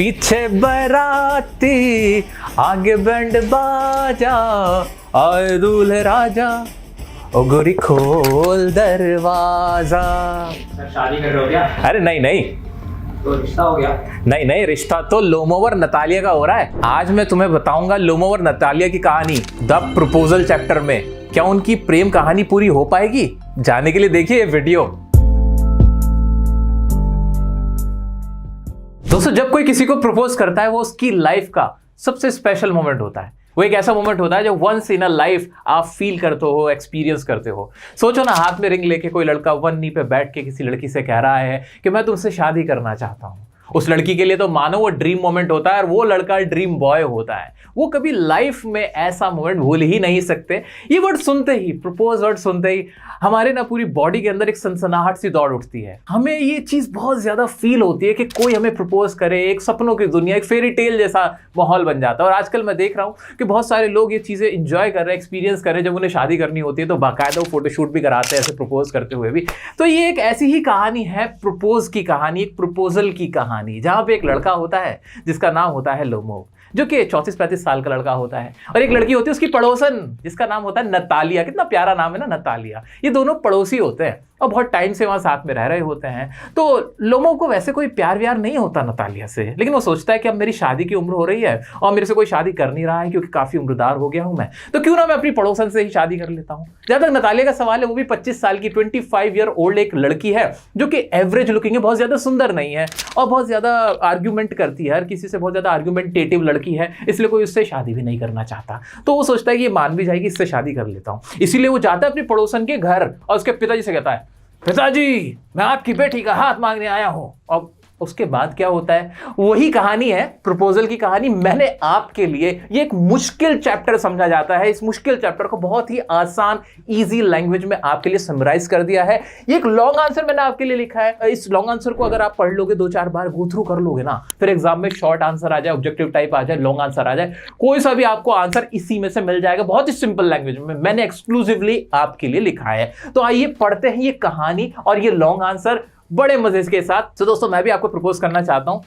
पीछे बराती आगे बैंड बाजा आए दूल्हे राजा ओ गोरी खोल दरवाजा। शादी कर रहे हो क्या? अरे नहीं नहीं, तो रिश्ता हो गया? नहीं नहीं, रिश्ता तो लोमो और नतालिया का हो रहा है। आज मैं तुम्हें बताऊंगा लोमो और नतालिया की कहानी द प्रपोजल चैप्टर में। क्या उनकी प्रेम कहानी पूरी हो पाएगी? जानने के लिए देखिए ये वीडियो। दोस्तों, जब कोई किसी को प्रपोज करता है वो उसकी लाइफ का सबसे स्पेशल मोमेंट होता है। वो एक ऐसा मोमेंट होता है जो वंस इन अ लाइफ आप फील करते हो, एक्सपीरियंस करते हो। सोचो ना, हाथ में रिंग लेके कोई लड़का वन नी पे बैठ के किसी लड़की से कह रहा है कि मैं तुमसे शादी करना चाहता हूं। उस लड़की के लिए तो मानो वो ड्रीम मोमेंट होता है और वो लड़का ड्रीम बॉय होता है। वो कभी लाइफ में ऐसा मोमेंट भूल ही नहीं सकते। ये वर्ड सुनते ही, प्रपोज वर्ड सुनते ही हमारे ना पूरी बॉडी के अंदर एक सनसनाहट सी दौड़ उठती है। हमें ये चीज बहुत ज्यादा फील होती है कि कोई हमें प्रपोज करे। एक सपनों की दुनिया, एक फेरी टेल जैसा माहौल बन जाता है। और आजकल मैं देख रहा हूं कि बहुत सारे लोग ये चीजें इंजॉय कर रहे हैं, एक्सपीरियंस कर रहे हैं। जब उन्हें शादी करनी होती है तो बाकायदा वो फोटोशूट भी कराते हैं ऐसे प्रपोज करते हुए भी। तो ये एक ऐसी ही कहानी है, प्रपोज की कहानी, एक प्रपोजल की कहानी, जहां पे एक लड़का होता है जिसका नाम होता है लोमो, जो कि 34-35 साल का लड़का होता है, और एक लड़की होती है उसकी पड़ोसन जिसका नाम होता है नतालिया। कितना प्यारा नाम है ना, नतालिया। ये दोनों पड़ोसी होते हैं और बहुत टाइम से वहां साथ में रह रहे होते हैं। तो लोमो को वैसे कोई प्यार व्यार नहीं होता नतालिया से, लेकिन वो सोचता है कि अब मेरी शादी की उम्र हो रही है और मेरे से कोई शादी कर नहीं रहा है क्योंकि काफी उम्रदार हो गया हूं मैं, तो क्यों ना मैं अपनी पड़ोसन से ही शादी कर लेता हूं। जहां तक नतालिया का सवाल है, वो भी 25 साल की 25 ईयर ओल्ड एक लड़की है जो कि एवरेज लुकिंग है, बहुत ज्यादा सुंदर नहीं है और बहुत ज्यादा आर्ग्यूमेंट करती है, हर किसी से बहुत ज्यादा आर्ग्यूमेंटेटिव लड़की है, इसलिए कोई उससे शादी भी नहीं करना चाहता। तो वो सोचता है कि ये मान भी जाएगी, इससे शादी कर लेता हूं। इसीलिए वो जाता है अपनी पड़ोसन के घर और उसके पिताजी से कहता है, पिताजी मैं आपकी बेटी का हाथ मांगने आया हूं। अब उसके बाद क्या होता है, वही कहानी है, प्रपोजल की कहानी। मैंने आपके लिए ये एक मुश्किल चैप्टर समझा जाता है, इस मुश्किल चैप्टर को बहुत ही आसान इजी लैंग्वेज में आपके लिए समराइज कर दिया है। ये एक लॉन्ग आंसर मैंने आपके लिए लिखा है। इस लॉन्ग आंसर को अगर आप पढ़ लोगे, 2-4 बार गो थ्रू कर लोगे ना, फिर एग्जाम में शॉर्ट आंसर आ जाए, ऑब्जेक्टिव टाइप आ जाए, लॉन्ग आंसर आ जाए, कोई सा भी आपको आंसर इसी में से मिल जाएगा। बहुत ही सिंपल लैंग्वेज में मैंने एक्सक्लूसिवली आपके लिए लिखा है। तो आइए पढ़ते हैं ये कहानी और ये लॉन्ग आंसर बड़े मजे के साथ। तो दोस्तों, मैं भी आपको प्रपोज करना चाहता हूं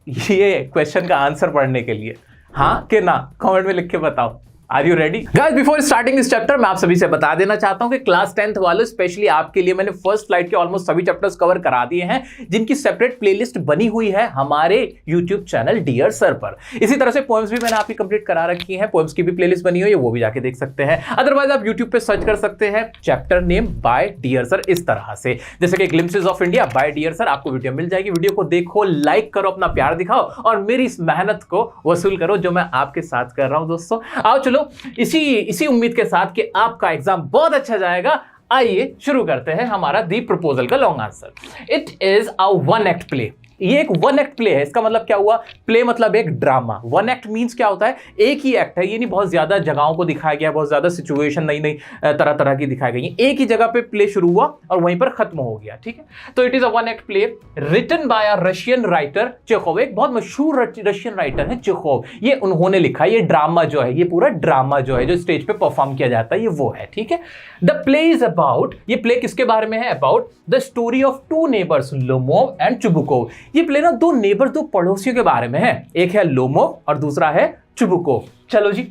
ये क्वेश्चन का आंसर पढ़ने के लिए। हाँ कि ना, कमेंट में लिख के बताओ। Are you ready guys? Before starting this chapter, मैं आप सभी से बता देना चाहता हूं कि क्लास 10th वालों स्पेशली आपके लिए मैंने फर्स्ट फ्लाइट के ऑलमोस्ट सभी चैप्टर्स कवर करा दिए हैं, जिनकी सेपरेट प्लेलिस्ट बनी हुई है हमारे यूट्यूब चैनल डियर सर पर। इसी तरह से पोएम्स भी मैंने आपकी कंप्लीट करा रखी है, पोएम्स की भी प्लेलिस्ट बनी हुई है, वो भी जाके देख सकते हैं। अदरवाइज आप यूट्यूब पे सर्च कर सकते हैं chapter name by dear sir, इस तरह से, जैसे कि glimpses of India by dear sir. आपको वीडियो मिल जाएगी, वीडियो को देखो, लाइक करो, अपना प्यार दिखाओ और मेरी इस मेहनत को वसूल करो जो मैं आपके साथ कर रहा हूं। दोस्तों आओ चलो, इसी उम्मीद के साथ कि आपका एग्जाम बहुत अच्छा जाएगा, आइए शुरू करते हैं हमारा दी प्रपोजल का long answer. It is a one act play. ये एक वन एक्ट प्ले है। इसका मतलब क्या हुआ? प्ले मतलब एक ड्रामा। वन एक्ट मींस क्या होता है? एक ही एक्ट है, ये नहीं बहुत ज्यादा जगहों को दिखाया गया, बहुत ज्यादा सिचुएशन नई नई तरह तरह की दिखाई गई है। एक ही जगह पे प्ले शुरू हुआ और वहीं पर खत्म हो गया, ठीक है। तो it is a one act play written by a Russian writer Chekhov. एक बहुत मशहूर रशियन राइटर है चेखोव, ये उन्होंने लिखा। ये ड्रामा जो है, ये पूरा ड्रामा जो है, जो स्टेज पे परफॉर्म किया जाता है, ये वो है, ठीक है। द प्ले इज अबाउट, ये प्ले किसके बारे में है? About the story of two neighbours, Lomov and Chubukov. ये प्ले ना दो नेबर, दो पड़ोसियों के बारे में है। एक है लोमोव और दूसरा है चुबुकोव। चलो जी।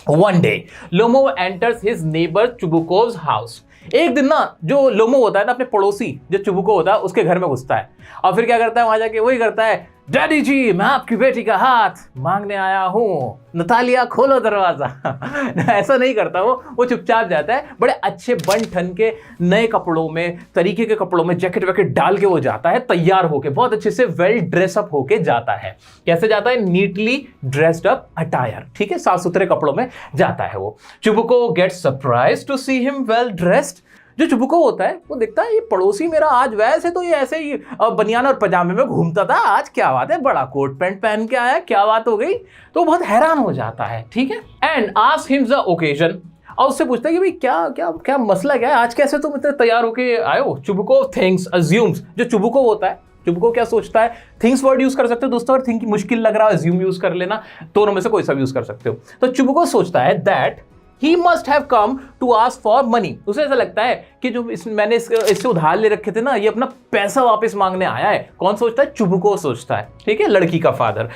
One day Lomov enters his neighbour Chubukov's house. एक दिन ना जो लोमो होता है ना, अपने पड़ोसी जो चुबुको होता है उसके घर में घुसता है और फिर क्या करता है, वहां जाके वही करता है, डैडी जी मैं आपकी बेटी का हाथ मांगने आया हूं, नतालिया खोलो दरवाजा। ऐसा नहीं करता वो चुपचाप जाता है। बड़े अच्छे बन ठन के नए कपड़ों में, तरीके के कपड़ों में, जैकेट वैकेट डाल के वो जाता है, तैयार होके, बहुत अच्छे से वेल ड्रेसअप होके जाता है। कैसे जाता है? नीटली ड्रेस्ड अप अटायर, ठीक है, साफ सुथरे कपड़ों में जाता है वो। Chubukov gets surprised to see him well dressed. जो चुबुको होता है वो देखता है ये पड़ोसी मेरा आज, वैसे तो ये ऐसे ही बनियान और पजामे में घूमता था, आज क्या बात है, बड़ा कोट पैंट पहन के आया, क्या बात हो गई? तो बहुत हैरान हो जाता है, ठीक है। And ask him the occasion, और उससे पूछता है कि भाई क्या क्या क्या मसला क्या है, आज कैसे तुम इतने तैयार होके आए हो? चुबुको थिंक्स, अज्यूम्स। जो चुबुको होता है, चुबुको क्या सोचता है? थिंग्स वर्ड यूज कर सकते हो दोस्तों, अगर थिंक मुश्किल लग रहा है, अज्यूम यूज कर लेना, दोनों में से कोई सा भी यूज कर सकते हो। तो चुबुको सोचता है that he must have come to ask for money. उसे ऐसा लगता है कि जो मैंने इससे उधार ले रखे थे ना, ये अपना पैसा वापस मांगने आया है। कौन सोचता है? चुबुको सोचता है, ठीक है, लड़की का father.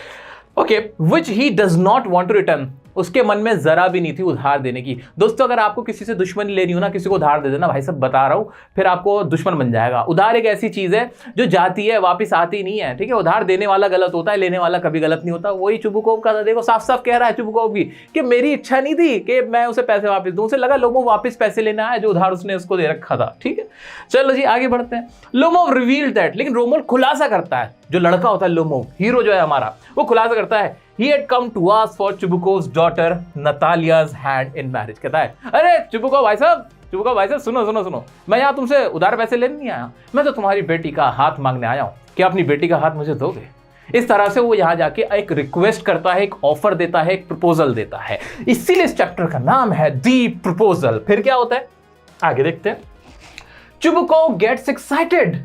Okay, which he does not want to return. उसके मन में जरा भी नहीं थी उधार देने की। दोस्तों, अगर आपको किसी से दुश्मनी लेनी हो ना, किसी को उधार दे देना, भाई साहब बता रहा हूं, फिर आपको दुश्मन बन जाएगा। उधार एक ऐसी चीज है जो जाती है वापस आती नहीं है, ठीक है। उधार देने वाला गलत होता है, लेने वाला कभी गलत नहीं होता। वही चुबुकोव का देखो, साफ साफ कह रहा है चुबुकोव भी कि मेरी इच्छा नहीं थी कि मैं उसे पैसे वापस दूं। उसे लगा लोमोव वापस पैसे लेना है जो उधार उसने उसको दे रखा था, ठीक है। चलो जी आगे बढ़ते हैं। लोमोव रिवील्ड दैट, लेकिन लोमोव खुलासा करता है, जो लड़का होता है लोमोव, हीरो जो है हमारा, वो खुलासा करता है he had come to ask for Chubukov's daughter Natalia's hand in marriage। कहता है, अरे चुबुकोव भाई साहब, चुबुकोव भाई साहब, सुनो सुनो सुनो, मैं यहाँ तुमसे उधार पैसे लेने नहीं आया, मैं तो तुम्हारी बेटी का हाथ मांगने आया हूँ। क्या अपनी बेटी का हाथ मुझे दोगे? इस तरह से वो यहाँ जाके एक रिक्वेस्ट करता है, एक ऑफर देता है, एक प्रपोजल देता है। इसीलिए इस चैप्टर का नाम है दी प्रपोजल। फिर क्या होता है आगे देखते हैं। Chubukov gets excited.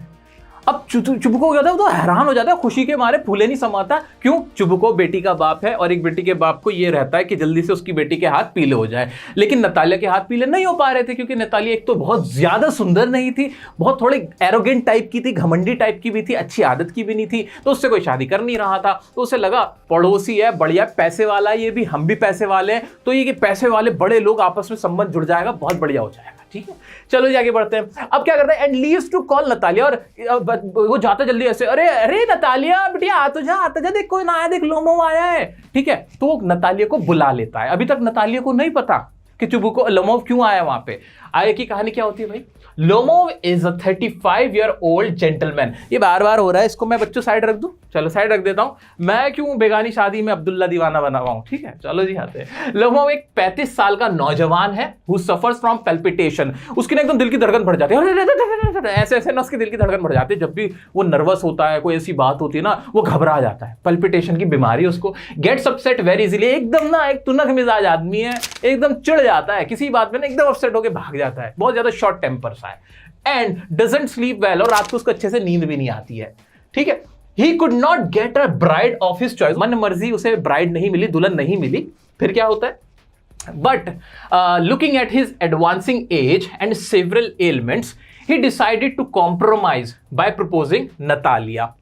अब चुबुकोव क्या होता है, वो तो हैरान हो जाता है, खुशी के मारे फूले नहीं समाता। क्यों? चुबुकोव बेटी का बाप है और एक बेटी के बाप को ये रहता है कि जल्दी से उसकी बेटी के हाथ पीले हो जाए। लेकिन नतालिया के हाथ पीले नहीं हो पा रहे थे, क्योंकि नतालिया एक तो बहुत ज्यादा सुंदर नहीं थी, बहुत थोड़ी एरोगेंट टाइप की थी, घमंडी टाइप की भी थी, अच्छी आदत की भी नहीं थी, तो उससे कोई शादी कर नहीं रहा था। तो उसे लगा पड़ोसी है, बढ़िया पैसे वाला, ये भी हम भी पैसे वाले हैं, तो ये कि पैसे वाले बड़े लोग आपस में संबंध जुड़ जाएगा, बहुत बढ़िया हो जाएगा, ठीक है। चलो जी आगे बढ़ते हैं। अब क्या करते हैं, and leaves to call Natalia, और वो जाता जल्दी ऐसे, अरे अरे नतालिया बेटिया आ तो जा देख कोई ना आया, देख लोमोव आया है, ठीक है। तो वो नतालिया को बुला लेता है। अभी तक नतालिया को नहीं पता कि लोमोव क्यों आया वहां पे। आगे की कहानी क्या होती है भाई? Lomov is a 35-year-old gentleman. ये बार बार हो रहा है, इसको मैं बच्चों साइड रख दूं? चलो साइड रख देता हूं। मैं क्यों बेगानी शादी में अब्दुल्ला दीवाना बना हुआ हूं, ठीक है। चलो जी आते हैं। लोमोव एक 35 साल का नौजवान है हु सफर्स फ्रॉम पैल्पिटेशन। उसकी ना एकदम दिल की धड़कन बढ़ जाती है, ऐसे ऐसे ना उसकी दिल की धड़कन बढ़ जाती है। जब भी वो नर्वस होता है, कोई ऐसी बात होती है ना, वो घबरा जाता है। पैल्पिटेशन की बीमारी उसको। गेट्स अपसेट वेरी इजीली, एकदम ना एक तुनक मिजाज आदमी है, एकदम चिढ़ जाता है किसी बात में ना, एकदम अपसेट होकर भाग जाता है, बहुत ज्यादा शॉर्ट टेम्पर सा है। एंड डजंट स्लीप वेल, और रात को उसको अच्छे से नींद भी नहीं आती है, ठीक है। He could not get a bride of his choice, मन मर्जी उसे ब्राइड नहीं मिली, दुल्हन नहीं मिली। फिर क्या होता है? But looking at his advancing age and several ailments, he decided to compromise by proposing Natalia.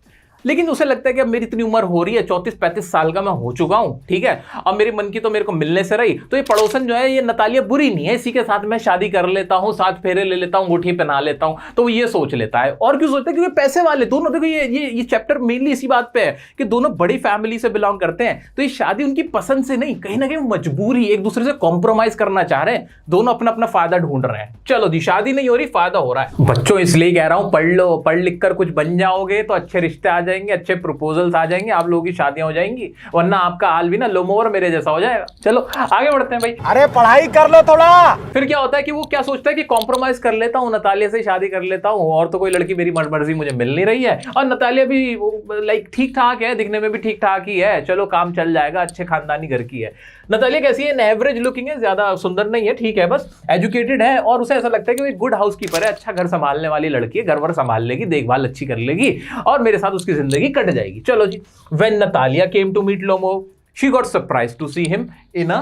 लेकिन उसे लगता है कि अब मेरी इतनी उम्र हो रही है, 34-35 साल का मैं हो चुका हूं, ठीक है। अब मेरी मन की तो मेरे को मिलने से रही, तो ये पड़ोसन जो है, ये नतालिया बुरी नहीं है, इसी के साथ मैं शादी कर लेता हूं, 7 फेरे ले लेता हूं, अंगूठी पहना लेता हूं। तो वो ये सोच लेता है। और क्यों सोचता है? क्योंकि पैसे वाले दोनों, देखो ये चैप्टर मेनली इसी बात पे है कि दोनों बड़ी फैमिली से बिलोंग करते हैं, तो ये शादी उनकी पसंद से नहीं, कहीं ना कहीं मजबूरी, एक दूसरे से कॉम्प्रोमाइज करना चाह रहे हैं, दोनों अपना अपना फायदा ढूंढ रहे हैं। चलो जी, शादी नहीं हो रही, फायदा हो रहा है। बच्चों इसलिए कह रहा हूं, पढ़ लो, पढ़ लिख कर कुछ बन जाओगे तो अच्छे रिश्ते आ जाएंगे, अच्छे प्रपोजल्स आ जाएंगे, आप लोगों की शादियां हो जाएंगी, वरना आपका हाल भी ना लोमोव और मेरे जैसा हो जाएगा। चलो आगे बढ़ते हैं भाई। अरे पढ़ाई कर लो थोड़ा। फिर क्या होता है कि वो क्या सोचता है कि कॉम्प्रोमाइज कर लेता हूं, नतालिया से शादी कर लेता हूं, और तो कोई लड़की मेरी मर्जी मुझे मिल नहीं रही है, और नतालिया भी लाइक ठीक ठाक है, दिखने में भी ठीक ठाक ही है, चलो काम चल जाएगा, अच्छे खानदानी घर की है। नतालिया कैसी है? एवरेज लुकिंग है, ज्यादा सुंदर नहीं है, ठीक है, बस एजुकेटेड है, और उसे ऐसा लगता है कि वो एक गुड हाउसकीपर है, अच्छा घर संभालने वाली लड़की है, घर वर संभाल लेगी, देखभाल अच्छी कर लेगी, और मेरे साथ उसकी जिंदगी कट जाएगी। चलो जी। When Natalia came to meet Lomov, she got surprised to see him in a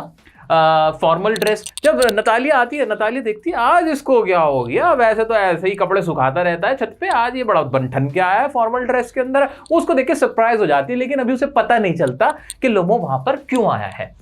formal dress। जब नतालिया आती है, नतालिया देखती है आज इसको क्या हो गया, वैसे तो ऐसे ही कपड़े सुखाता रहता है छत पे, आज ये बड़ा बनठन क्या आया है फॉर्मल ड्रेस के अंदर। उसको देख के सरप्राइज हो जाती है, लेकिन अभी उसे पता नहीं चलता कि लोमोव वहां पर क्यों आया है।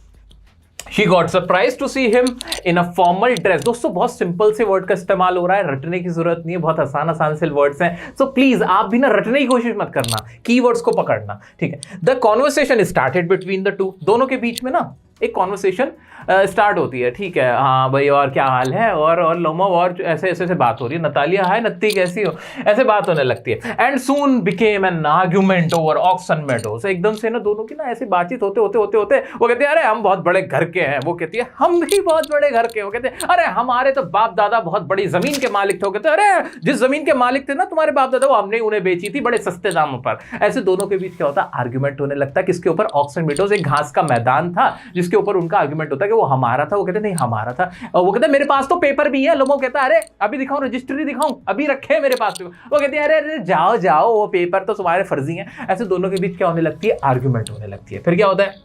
She got surprised to see him in a formal dress। दोस्तों बहुत सिंपल से वर्ड का इस्तेमाल हो रहा है, रटने की जरूरत नहीं है, बहुत आसान से वर्ड्स हैं। सो प्लीज आप भी ना रटने की कोशिश मत करना, कीवर्ड्स को पकड़ना, ठीक है। The conversation started between the two, दोनों के बीच में ना एक कॉन्वर्सेशन स्टार्ट होती है, ठीक है। हाँ भाई, और क्या हाल है, और लोमोव, और ऐसे ऐसे बात हो रही है, नतालिया हाय नत्ती कैसी हो, ऐसे बात होने लगती है। And soon became an argument over Oxen Meadows. एकदम से ना दोनों की ना ऐसी बातचीत होते वो कहते हैं अरे हम बहुत बड़े घर के हैं, वो कहती है हम भी बहुत बड़े घर के, वो कहते हैं अरे हमारे तो बाप दादा बहुत बड़ी जमीन के मालिक थे, वो कहते हैं अरे जिस जमीन के मालिक थे ना तुम्हारे बाप दादा, वो हमने उन्हें बेची थी बड़े सस्ते दामों पर। ऐसे दोनों के बीच क्या होता है, आर्ग्यूमेंट होने लगता है। किसके ऊपर? ऑक्सन मेडोज, एक घास का मैदान था जिसके ऊपर उनका आर्ग्यूमेंट होता है कि वो हमारा था, वो कहते नहीं हमारा था, और वो कहते मेरे पास तो पेपर भी है। लोमोव कहता है अरे अभी दिखाऊं, रजिस्ट्री दिखाऊं, अभी रखे हैं मेरे पास। वो कहते हैं अरे अरे जाओ वो पेपर तो तुम्हारे फर्जी हैं। ऐसे दोनों के बीच क्या होने लगती है, आर्ग्यूमेंट होने लगती है। फिर क्या होता है,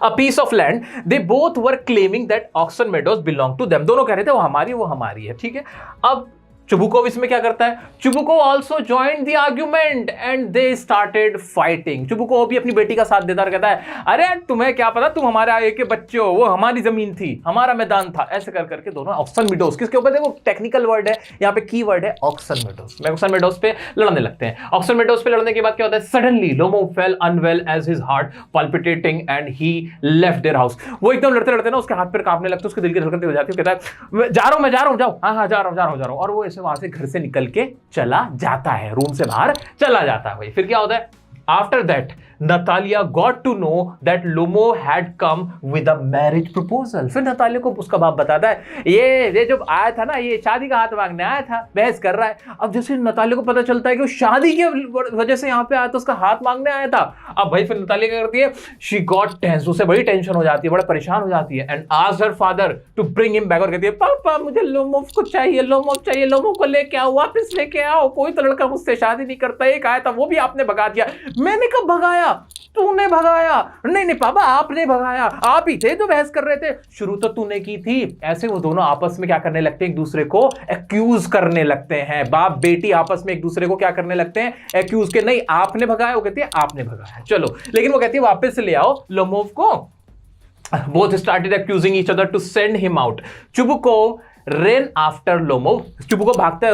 a piece of land. They both were claiming that Oxen Meadows belonged to them. दोनों कह रहे थे वो हमारी है, ठीक है। अब चुबुकोव इसमें क्या करता है, Chubukov also joined the argument and they started fighting. Chubukov भी अपनी बेटी का साथ देता और कहता है अरे तुम्हें क्या पता, तुम हमारे आगे के बच्चे हो, वो हमारी जमीन थी, हमारा मैदान था। ऐसे कर करके दोनों ऑक्सन मेडोज, किसके ऊपर देखो टेक्निकल वर्ड है यहाँ पे, की वर्ड है ऑक्सन मेडोज, ऑक्सन मेडोज पे लड़ने लगते हैं। ऑक्सन मेडोज पे लड़ने के बाद क्या होता है, suddenly Lomov fell unwell as his heart palpitating and he left their house. वो एकदम लड़ते लड़ते ना उसके हाथ पैर कांपने लगते, उसके दिल की धड़कन हो जाती है, कहता है मैं जा रहा हूं जाओ, हाँ जा रहा हूं, और वो वहां से घर से निकल के चला जाता है, रूम से बाहर चला जाता है। भाई फिर क्या होता है, after that Natalia got to know that Lomov had come with a marriage proposal. फिर नतालिया को उसका बाप बताता है ये जब आया था ना, ये शादी का हाथ मांगने आया था, बहस कर रहा है। अब जैसे नतालिया को पता चलता है कि वो शादी की वजह से यहाँ पे आया था, उसका हाथ मांगने आया था। अब भाई फिर नतालिया क्या करती है, शी गॉट टेंस, उसे बड़ी टेंशन हो जाती है, बड़ा परेशान हो जाती है, and asked her father to bring him back, और कहती है पापा मुझे लोमोव को चाहिए, लोमोव को लेके आओ, वापस लेके आओ, कोई तो लड़का मुझसे शादी नहीं करता, एक आया था वो भी आपने भगा दिया। मैंने कब भगाया, तूने भगाया? नहीं पापा आपने भगाया, आप ही थे जो बहस कर रहे थे, शुरू तो तूने की थी। ऐसे वो दोनों आपस में क्या करने लगते हैं, एक दूसरे को एक्यूज करने लगते हैं, बाप बेटी आपस में एक दूसरे को क्या करने लगते हैं, एक्यूज के, नहीं आपने भगाया, वो कहती है आपने भगाया, चलो। लेकिन वो कहती है वापस ले आओ लोमोव को। Both started accusing each other to send him out. Chubukov ran after Lomov, Chubukov भागता है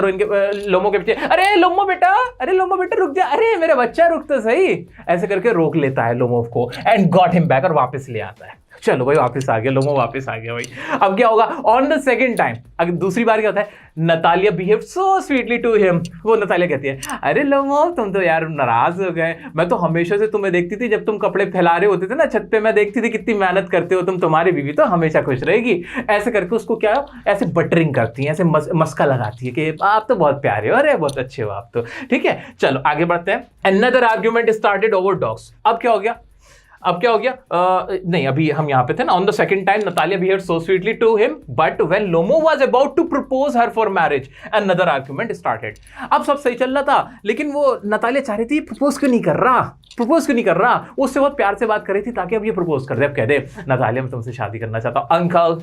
लोमो के पीछे, अरे लोमो बेटा रुक जा, अरे मेरा बच्चा रुक तो सही, ऐसे करके रोक लेता है लोमोव को, एंड गॉट हिम बैक, और वापस ले आता है। चलो भाई वापस आ गया, लोमो वापस आ गया भाई। अब क्या होगा, ऑन द सेकंड टाइम, अगर दूसरी बार क्या होता है, Natalia behave so sweetly to him. वो नतालिया कहती है अरे लोमो तुम तो यार नाराज हो गए, मैं तो हमेशा से तुम्हें देखती थी, जब तुम कपड़े फैला रहे होते थे ना छत पे, मैं देखती थी कितनी मेहनत करते हो तुम, तुम्हारी बीवी तो हमेशा खुश रहेगी। ऐसे करके उसको क्या ऐसे बटरिंग करती है, ऐसे मस्का लगाती है कि आप तो बहुत प्यारे हो, अरे बहुत अच्छे हो आप तो, ठीक है। चलो आगे बढ़ते हैं। Another argument started over dogs. अब क्या हो गया, नहीं अभी हम यहां पे थे ना, on the second time Natalia behaved so sweetly to him, but when Lomov was about to propose her for marriage another argument started. अब सब सही चल रहा था, लेकिन वो नतालिया चाह रही थी प्रपोज क्यों नहीं कर रहा, उससे बहुत प्यार से बात कर रही थी ताकि अब ये प्रपोज कर दे। अब कह दे नतालिया मैं तुमसे शादी करना चाहता हूं,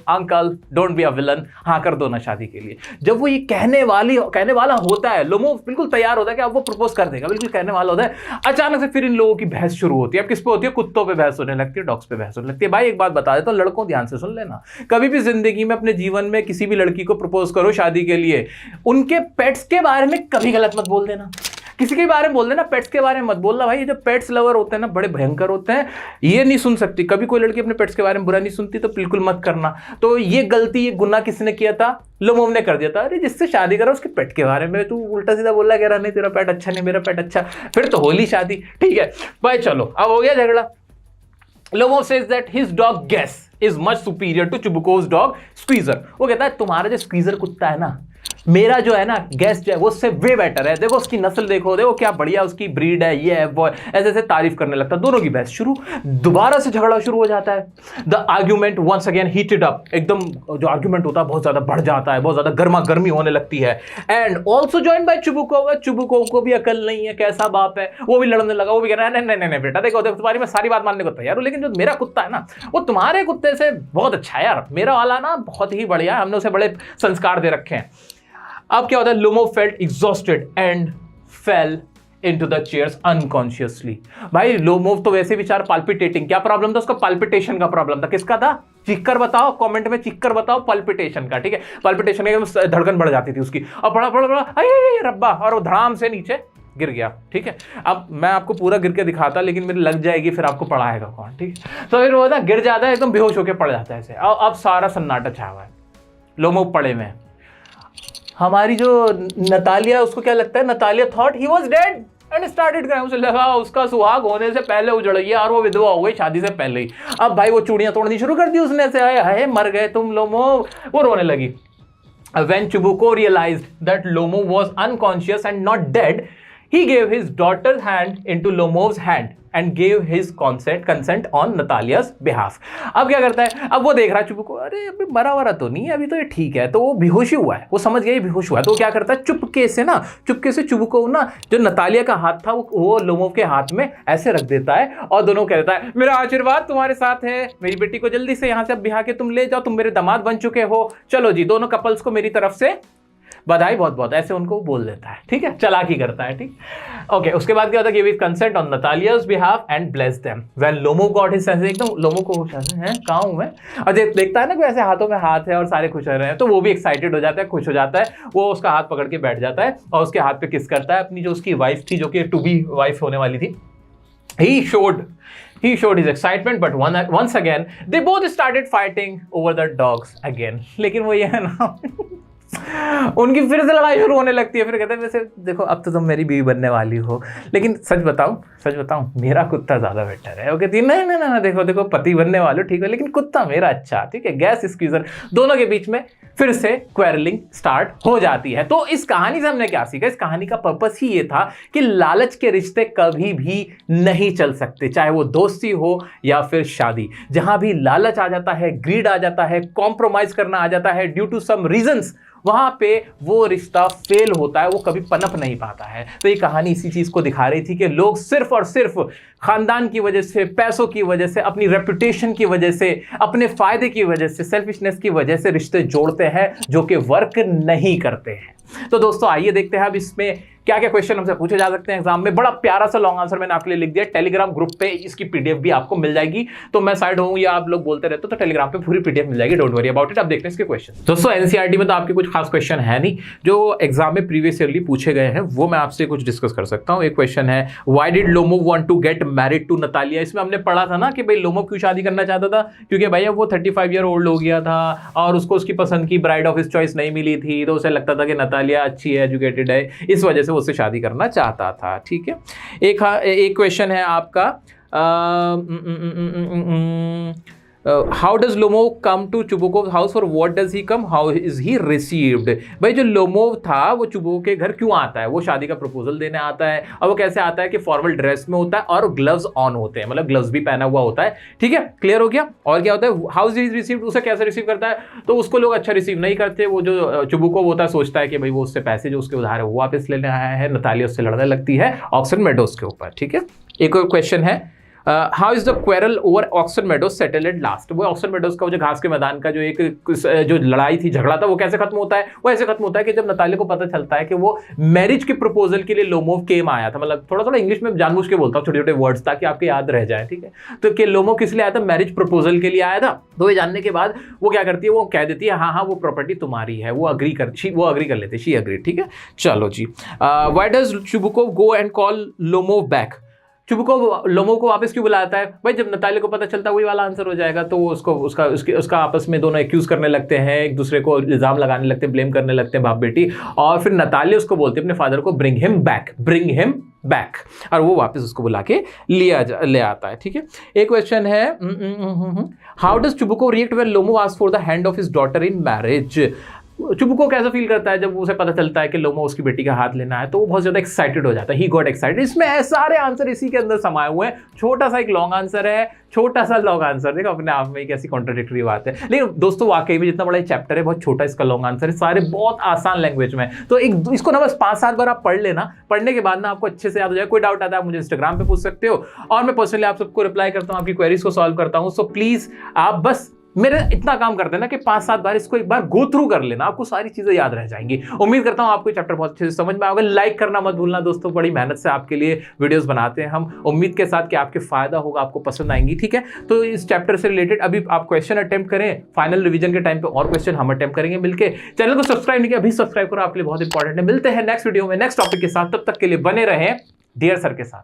uncle don't be a villain, हाँ कर दो ना शादी के लिए। जब वो ये कहने वाला होता है, लोमो बिल्कुल तैयार होता है कि अब वो प्रपोज कर देगा, बिल्कुल कहने वाला होता है, अचानक से फिर इन लोगों की बहस शुरू होती है। अब किस पे होती है, कुत्तों पे बहस होने लगती है, डॉग्स पे बहस होने लगती है। भाई एक बात बता देता हूं, लड़कों ध्यान से सुन लेना, कभी भी जिंदगी में अपने जीवन में किसी भी लड़की को प्रपोज करो शादी के लिए, उनके पेट्स के बारे में कभी गलत मत बोल देना, किसी के बारे में बोल देना, पेट्स के बारे में मत बोलना। भाई ये जो पेट्स लवर होते हैं ना, बड़े भयंकर होते हैं, ये नहीं सुन सकती, कभी कोई लड़की अपने पेट्स के बारे में बुरा नहीं सुनती, तो बिल्कुल मत करना। तो ये गलती, ये गुनाह किसने किया था, लोमोव ने कर दिया था। अरे जिससे शादी करा उसके पेट के बारे में तू उल्टा सीधा बोला, कह रहा नहीं तेरा पेट अच्छा, नहीं मेरा पेट अच्छा, फिर तो होली शादी, ठीक है भाई। चलो अब हो गया झगड़ा। Lomov says that his dog Guess is much superior to Chubukov's dog Squeezer। वो कहता है तुम्हारा जो स्क्वीजर कुत्ता है ना, मेरा जो है ना गैस जो है वो उससे वे बेटर है, देखो उसकी नस्ल देखो क्या बढ़िया उसकी ब्रीड है, ये है वो है, ऐसे ऐसे तारीफ करने लगता है। दोनों की बहस शुरू, दोबारा से झगड़ा शुरू हो जाता है। The argument once again heated up, एकदम जो आर्ग्यूमेंट होता है बहुत ज्यादा बढ़ जाता है, बहुत ज्यादा गर्मा गर्मी होने लगती है। And also join by Chubukov. Chubukov को भी अकल नहीं है, कैसा बाप है, वो भी लड़ने लगा, वो भी कह रहा है नहीं बेटा देखो तुम्हारी मैं सारी बात मानने को तैयार हूं, लेकिन जो मेरा कुत्ता है ना वो तुम्हारे कुत्ते से बहुत अच्छा है यार, मेरा वाला ना बहुत ही बढ़िया है, हमने उसे बड़े संस्कार दे रखे हैं। अब क्या होता है, Lomov felt exhausted and fell into the chairs unconsciously. भाई लोमोव तो वैसे विचार पाल्पिटेटिंग, क्या प्रॉब्लम था उसका, पाल्पिटेशन का प्रॉब्लम था। किसका था, चीख कर बताओ, कमेंट में चीख कर बताओ, पाल्पिटेशन का, ठीक है। पाल्पिटेशन का धड़कन बढ़ जाती थी उसकी, और बड़ा रब्बा, और वो धड़ाम से नीचे गिर गया, ठीक है। अब मैं आपको पूरा गिर के दिखाता, लेकिन मेरी लग जाएगी, फिर आपको पढ़ाएगा कौन, ठीक है। तो फिर वो गिर जाता है, एकदम बेहोश होकर पड़ जाता है ऐसे। अब सारा सन्नाटा छाया हुआ है, लोमोव पड़े में। हमारी जो नतालिया, उसको क्या लगता है, Natalia thought he was dead and started crying. उसे लगा उसका सुहाग होने से पहले उजड़ गया और वो विधवा हो गई शादी से पहले ही। अब भाई वो चूड़ियां तोड़नी शुरू कर दी उसने, से हाय मर गए तुम लोमोव, वो रोने लगी। When Chubuko realized that Lomo was unconscious and not dead, He gave his daughter's hand into Lomov's hand and gave his consent on Natalia's behalf. अब क्या करता है, अब वो देख रहा है चुबुको, अरे अभी मरा वरा तो नहीं है, अभी तो ये ठीक है, तो वो बेहोश ही हुआ है, वो समझ गया ये बेहोश हुआ है, तो क्या करता है चुपके से चुबुको ना जो नतालिया का हाथ था वो लोमोव के हाथ में ऐसे रख देता है और दोनों कहता है मेरा आशीर्वाद तुम्हारे साथ है, मेरी बेटी को जल्दी से यहाँ से अब बिहा के तुम ले जाओ, तुम मेरे दामाद बन चुके हो, चलो जी दोनों कपल्स को मेरी तरफ से बधाई, बहुत बहुत, ऐसे उनको बोल देता है, ठीक है, चालाकी करता है, ठीक। ओके, उसके बाद क्या होता है, गिव हिज कंसेंट ऑन नतालिया's behalf and bless them. When Lomov got his sense, एकदम लोमो को होश आता है, कहाँ हूं मैं, और देखता है ना कि ऐसे हाथों में हाथ है और सारे खुश हो रहे हैं, तो वो भी एक्साइटेड हो जाता है, खुश हो जाता है, वो उसका हाथ पकड़ के बैठ जाता है और उसके हाथ पे किस करता है, अपनी जो उसकी वाइफ थी, जो कि टू बी वाइफ होने वाली थी। He showed his excitement, but once again they both started fighting over the dogs again. लेकिन वो ये है ना उनकी फिर से लड़ाई शुरू होने लगती है। फिर कहते हैं वैसे देखो अब तो तुम मेरी बीवी बनने वाली हो, लेकिन सच बताऊं मेरा कुत्ता ज्यादा बेटर है। वो कहती है नहीं देखो पति बनने वाले ठीक है, लेकिन कुत्ता मेरा अच्छा, ठीक है। गैस स्क्वीजर, दोनों के बीच में फिर से क्वेरलिंग स्टार्ट हो जाती है। तो इस कहानी से हमने क्या सीखा, इस कहानी का पर्पस ही ये था कि लालच के रिश्ते कभी भी नहीं चल सकते, चाहे वो दोस्ती हो या फिर शादी। जहां भी लालच आ जाता है, ग्रीड आ जाता है, कॉम्प्रोमाइज करना आ जाता है ड्यू टू सम रीजंस, वहां पे वो रिश्ता फेल होता है, वो कभी पनप नहीं पाता है। तो ये कहानी इसी चीज को दिखा रही थी कि लोग सिर्फ और सिर्फ खानदान की वजह से, पैसों की वजह से, अपनी रेपुटेशन की वजह से, अपने फायदे की वजह से, सेल्फिशनेस की वजह से रिश्ते जोड़ते हैं जो कि वर्क नहीं करते हैं। तो दोस्तों आइए देखते हैं अब इसमें क्या क्या क्वेश्चन हमसे पूछे जा सकते हैं एग्जाम में। बड़ा प्यारा सा लॉन्ग आंसर मैंने आपके लिए लिख दिया, टेलीग्राम ग्रुप पे इसकी पीडीएफ भी आपको मिल जाएगी। तो मैं साइड हूं या आप लोग बोलते रहते हो तो टेलीग्राम पे पूरी पीडीएफ मिल जाएगी, डोंट वरी अबाउट इट। अब देखते हैं इसके क्वेश्चन। दोस्तों एनसीईआरटी में तो आपके कुछ खास क्वेश्चन है नहीं, जो एग्जाम में प्रीवियस ईयरली पूछे गए हैं वो मैं आपसे कुछ डिस्कस कर सकता हूं। एक क्वेश्चन है, why did Lomov want to get married to Natalia. इसमें हमने पढ़ा था ना कि भाई लोमोव क्यों शादी करना चाहता था, क्योंकि भैया वो 35 ईयर ओल्ड हो गया था और उसको उसकी पसंद की ब्राइड ऑफ हिज चॉइस नहीं मिली थी, तो उसे लगता था कि नतालिया अच्छी है, एजुकेटेड है, इस वजह से वो उससे शादी करना चाहता था, ठीक है। एक क्वेश्चन है आपका, how does Lomov come to Chubukov house, और what does he come, how is he received. भाई जो लोमोव था वो चुबुको के घर क्यों आता है, वो शादी का प्रपोजल देने आता है, और वो कैसे आता है कि फॉर्मल ड्रेस में होता है और ग्लव्स ऑन होते हैं, मतलब ग्लव्स भी पहना हुआ होता है, ठीक है, क्लियर हो गया। और क्या होता है, हाउ इज रिसीव्ड, उसे कैसे रिसीव करता है, तो उसको लोग अच्छा रिसीव नहीं करते। वो जो चुबुको होता है सोचता है कि भाई वो उससे पैसे जो उसके उधार है वो वापस लेने आया है, नतालिया उससे लड़ने लगती है ऑक्सन मेडोज के ऊपर, ठीक है। एक और क्वेश्चन है, how is the quarrel over Oxen Meadows settled at last. वो ऑक्सन मेडोज का जो घास के मैदान का जो लड़ाई थी, झगड़ा था, वो कैसे खत्म होता है, वो ऐसे खत्म होता है कि जब नतालिया को पता चलता है कि वो मैरिज के प्रपोजल के लिए लोमोव केम आया था, मतलब थोड़ा इंग्लिश में जानबूझ के बोलता हूँ छोटे छोटे वर्ड्स ताकि आपके याद रह जाए, ठीक है। तो कि लोमोव किस लिए आया था, मैरिज प्रपोजल के लिए आया था। तो ये जानने के बाद वो क्या करती है, वो कह देती है हाँ वो प्रॉपर्टी तुम्हारी है, वो अग्री कर लेते, शी अग्री, ठीक है। चलो जी, why does Chubukov go and call Lomov back. Chubukov Lomov को वापस क्यों बुलाता है, भाई जब नतालिया को पता चलता है वही वाला आंसर हो जाएगा, तो वो उसका आपस में दोनों एक्यूज करने लगते हैं, एक दूसरे को इल्जाम लगाने लगते हैं, ब्लेम करने लगते हैं बाप बेटी, और फिर नतालिया उसको बोलती है अपने फादर को ब्रिंग हिम बैक, और वो वापस उसको बुला के ले आता है, ठीक है। एक क्वेश्चन है, how does Chubukov react when Lomov asks for the hand of his daughter in marriage. चुबुको कैसा फील करता है जब उसे पता चलता है कि लोमो उसकी बेटी का हाथ लेना है, तो वो बहुत ज्यादा एक्साइटेड हो जाता है, ही गॉट एक्साइटेड। इसमें सारे आंसर इसी के अंदर समाये हुए हैं, छोटा सा एक लॉन्ग आंसर है, छोटा सा लॉन्ग आंसर, देखो अपने आप में कैसी कॉन्ट्राडिक्टरी बात है। लेकिन दोस्तों वाकई में जितना बड़ा चैप्टर है बहुत छोटा इसका लॉन्ग आंसर है, सारे बहुत आसान लैंग्वेज में, तो इसको ना बस 5-7 बार आप पढ़ लेना, पढ़ने के बाद ना आपको अच्छे से याद हो जाए। कोई डाउट आता है आप मुझे इंस्टाग्राम पे पूछ सकते हो, और मैं पर्सनली आप सबको रिप्लाई करता हूँ, आपकी क्वेरीज को सॉल्व करता हूँ। सो प्लीज आप बस मेरे इतना काम कर देना कि 5-7 बार इसको एक बार गो थ्रू कर लेना, आपको सारी चीजें याद रह जाएंगी। उम्मीद करता हूं आपको चैप्टर बहुत अच्छे से समझ में आएगा। लाइक करना मत भूलना दोस्तों, बड़ी मेहनत से आपके लिए वीडियोस बनाते हैं हम, उम्मीद के साथ कि आपके फायदा होगा, आपको पसंद आएंगी, ठीक है। तो इस चैप्टर से रिलेटेड अभी आप क्वेश्चन अटेम्प्ट करें, फाइनल रिवीजन के टाइम पे और क्वेश्चन हम अटेम्प्ट करेंगे मिलकर। चैनल को सब्सक्राइब नहीं किया, अभी सब्सक्राइब करो, आपके लिए बहुत इंपॉर्टेंट है। मिलते हैं नेक्स्ट वीडियो में नेक्स्ट टॉपिक के साथ, तब तक के लिए बने रहें डियर सर के साथ।